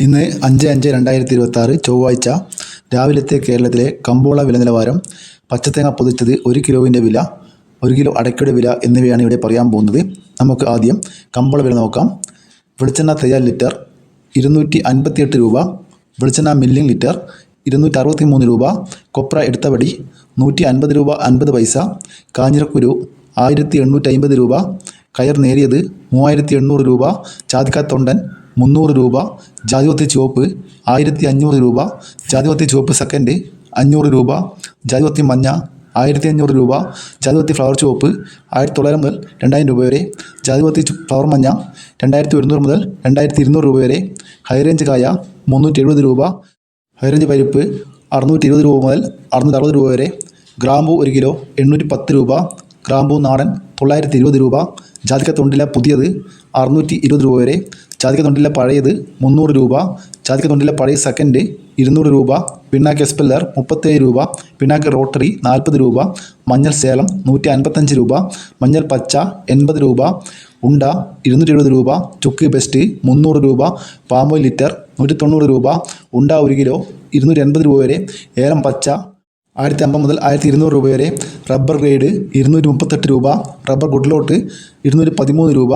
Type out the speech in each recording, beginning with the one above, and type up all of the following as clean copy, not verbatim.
ഇന്ന് 5/5/2026 ചൊവ്വാഴ്ച രാവിലത്തെ കേരളത്തിലെ കമ്പോള വില നിലവാരം. പച്ചത്തേങ്ങ പൊതിച്ചത് 1 കിലോവിൻ്റെ വില, 1 കിലോ അടയ്ക്കയുടെ വില എന്നിവയാണ് ഇവിടെ പറയാൻ പോകുന്നത്. നമുക്ക് ആദ്യം കമ്പോള വില നോക്കാം. വെളിച്ചെണ്ണ തയ്യാർ ലിറ്റർ 258 രൂപ, വെളിച്ചെണ്ണ മില്ലിംഗ് ലിറ്റർ 263 രൂപ, കൊപ്ര എടുത്തപടി 150 രൂപ 50 പൈസ, കാഞ്ഞിരക്കുരു 1850 രൂപ, കയർ നേരിയത് 3800 രൂപ, ചാതിക്കാത്തൊണ്ടൻ 300 രൂപ, ജാതിപത്രി ചുവപ്പ് 1500 രൂപ, ജാതിപത്രി ചുവപ്പ് സെക്കൻഡ് 500 രൂപ, ജാതിപത്രി മഞ്ഞ 1500 രൂപ, ജാതിപത്രി ഫ്ലവർ ചുവപ്പ് 1900 മുതൽ 2000 രൂപ വരെ, ജാതിപത്രി ഫ്ലവർ മഞ്ഞ 2100 മുതൽ 2200 രൂപ വരെ, ഹൈറേഞ്ച് കായ 370 രൂപ, ഹൈറേഞ്ച് പരിപ്പ് 620 രൂപ മുതൽ 660 രൂപ വരെ, ഗ്രാമ്പൂ 1 കിലോ 810 രൂപ, ഗ്രാമ്പൂ നാടൻ 920 രൂപ, ജാതിക്ക തൊണ്ടില പുതിയത് 620 രൂപ വരെ, ജാതിക്ക തൊണ്ടില പഴയത് 300 രൂപ, ജാതിക്ക തൊണ്ടില പഴയ സെക്കൻഡ് 200 രൂപ, പിണ്ണാക്ക് എസ്പെല്ലർ 37 രൂപ, പിണ്ണാക്ക് റോട്ടറി 40 രൂപ, മഞ്ഞൾ സേലം 155 രൂപ, മഞ്ഞൾ പച്ച 80 രൂപ, ഉണ്ട 270 രൂപ, ചുക്ക് ബെസ്റ്റ് 300 രൂപ, പാമോയിൽ ലിറ്റർ 190 രൂപ, ഉണ്ട 1 കിലോ 280 രൂപ വരെ, ഏലം പച്ച 1050 മുതൽ 1200 രൂപ വരെ, റബ്ബർ ഗ്രേഡ് 238 രൂപ, റബ്ബർ ഗുഡ്ലോട്ട് 213 രൂപ,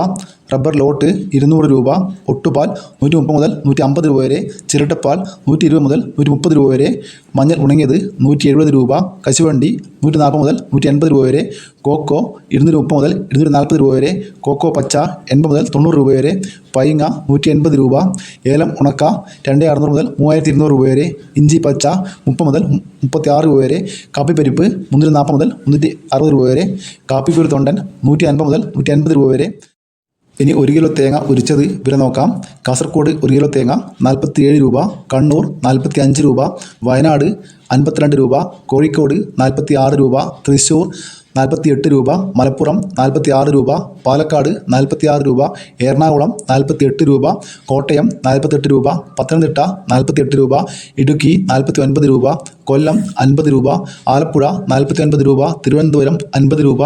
റബ്ബർ ലോട്ട് 200 രൂപ, ഒട്ടുപാൽ 130 മുതൽ 150 രൂപ വരെ, ചിരട്ടപ്പാൽ 120 മുതൽ 130 രൂപ വരെ, മഞ്ഞൾ ഉണങ്ങിയത് 170 രൂപ, കശുവണ്ടി 140 മുതൽ 180 രൂപ വരെ, കോക്കോ 230 മുതൽ 240 രൂപ വരെ, കോക്കോ പച്ച 80 മുതൽ 90 രൂപ വരെ, പൈങ്ങ 180 രൂപ, ഏലം ഉണക്ക 2600 മുതൽ 3200 രൂപ വരെ, ഇഞ്ചി പച്ച 30 മുതൽ 36 രൂപ വരെ, കാപ്പിപ്പരിപ്പ് 340 മുതൽ 360 രൂപ വരെ, കാപ്പിക്കുരു തൊണ്ടൻ 150 മുതൽ 150 രൂപ വരെ. ഇനി 1 കിലോ തേങ്ങ ഉരിച്ചത് വില നോക്കാം. കാസർഗോഡ് 1 കിലോ തേങ്ങ 47 രൂപ, കണ്ണൂർ 45 രൂപ, വയനാട് 52 രൂപ, കോഴിക്കോട് 46 രൂപ, തൃശ്ശൂർ 48 രൂപ, മലപ്പുറം 46 രൂപ, പാലക്കാട് 46 രൂപ, എറണാകുളം 48 രൂപ, കോട്ടയം 48 രൂപ, പത്തനംതിട്ട 48 രൂപ, ഇടുക്കി 49 രൂപ, കൊല്ലം 50 രൂപ, ആലപ്പുഴ 49 രൂപ, തിരുവനന്തപുരം 50 രൂപ,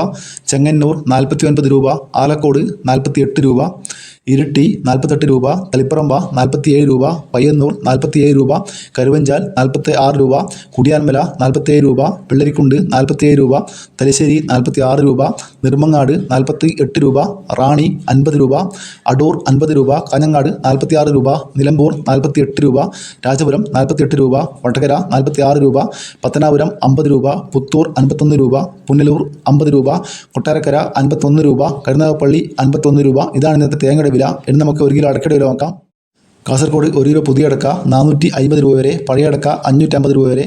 ചെങ്ങന്നൂർ 49 രൂപ, ആലക്കോട് 48 രൂപ, ഇരിട്ടി 48 രൂപ, തളിപ്പറമ്പ 47 രൂപ, പയ്യന്നൂർ 47 രൂപ, കരുവഞ്ചാൽ 46 രൂപ, കുടിയാൻമല 47 രൂപ, വെള്ളരിക്കുണ്ട് 47 രൂപ, തലശ്ശേരി 46 രൂപ, നെടുമങ്ങാട് 48 രൂപ, റാണി 50 രൂപ, അടൂർ 50 രൂപ, കാഞ്ഞങ്ങാട് 46 രൂപ, നിലമ്പൂർ 48 രൂപ, രാജപുരം 48 രൂപ, വടകര 46 രൂപ, പത്തനാപുരം 50 രൂപ, പുത്തൂർ 51 രൂപ, പുനലൂർ 50 രൂപ, കൊട്ടാരക്കര 51 രൂപ, കരുനാഗപ്പള്ളി 51 രൂപ. ഇതാണ് ഇന്നത്തെ തേങ്ങയുടെ വില. ഇനി നമുക്ക് 1 കിലോ അടക്കയുടെ വില നോക്കാം. കാസർഗോഡ് 1 കിലോ പുതിയ അടക്ക 450 രൂപ വരെ, പഴയ അടക്ക 550 രൂപ വരെ,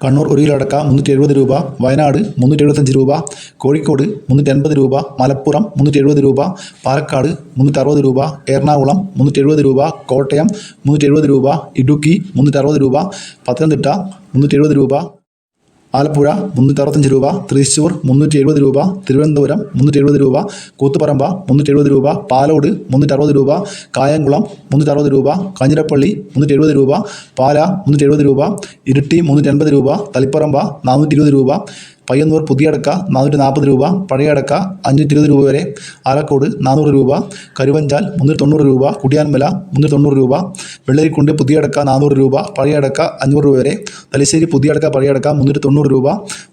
കണ്ണൂർ 1 കിലോ അടക്ക 370 രൂപ, വയനാട് 375 രൂപ, കോഴിക്കോട് 380 രൂപ, മലപ്പുറം 370 രൂപ, പാലക്കാട് 360 രൂപ, എറണാകുളം 370 രൂപ, കോട്ടയം 370 രൂപ, ഇടുക്കി 360 രൂപ, പത്തനംതിട്ട 370 രൂപ, ആലപ്പുഴ 365 രൂപ, തൃശ്ശൂർ 370 രൂപ, തിരുവനന്തപുരം 370 രൂപ, കൂത്തുപറമ്പ 370 രൂപ, പാലോട് 360 രൂപ, കായംകുളം 360 രൂപ, കാഞ്ഞിരപ്പള്ളി 370 രൂപ, പാല 370 രൂപ, ഇരിട്ടി 380 രൂപ, തളിപ്പറമ്പ 420 രൂപ, പയ്യന്നൂർ പുതിയ അടക്ക 440 രൂപ, പഴയ അടക്ക 520 രൂപ വരെ, ആലക്കോട് 400 രൂപ, കരുവഞ്ചാൽ 390 രൂപ, കുടിയാൻമല 390 രൂപ, വെള്ളരിക്കുണ്ട് പുതിയ അടക്ക 400 രൂപ, പഴയ അടക്ക 500 രൂപ വരെ, തലശ്ശേരി പുതിയ അടക്ക പഴയ അടക്ക 390 രൂപ,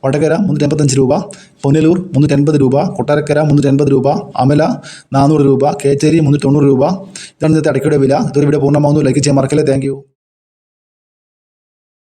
വടകര 385 രൂപ, പുനലൂർ 380 രൂപ, കൊട്ടാരക്കര 380 രൂപ, അമല 400 രൂപ, കേച്ചേരി 390 രൂപ. ഇതാണ് ഇന്നത്തെ അടക്കയുടെ വില. ഇതൊരു വീഡിയോ പൂർണ്ണമാകുന്നു. ലൈക്ക് ചെയ്യാൻ മറക്കല്ലേ. Thank you.